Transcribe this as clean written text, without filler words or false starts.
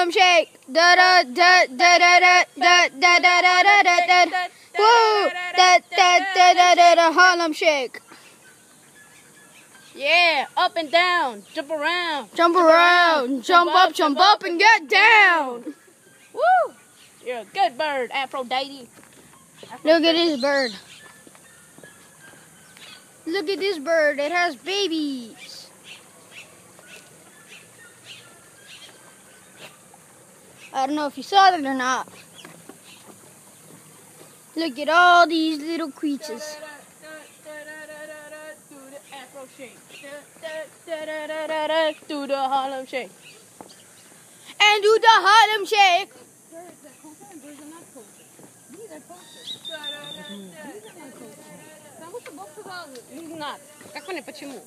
Harlem Shake. Da da da da da da da da da da da da da. Woo! Da da da da da da Harlem Shake. Yeah, up and down, jump around. Jump around, jump up, and get down. Woo! You're a good bird, Aphrodite. Look at this bird. Look at this bird. It has babies. I don't know if you saw that or not. Look at all these little creatures. Do the Afro shake. Do the Harlem shake. And do the Harlem Shake. Birds are kosher and birds are not kosher. These are kosher. These are not kosher. Потому что Бог сказал, не знать. Как понять почему?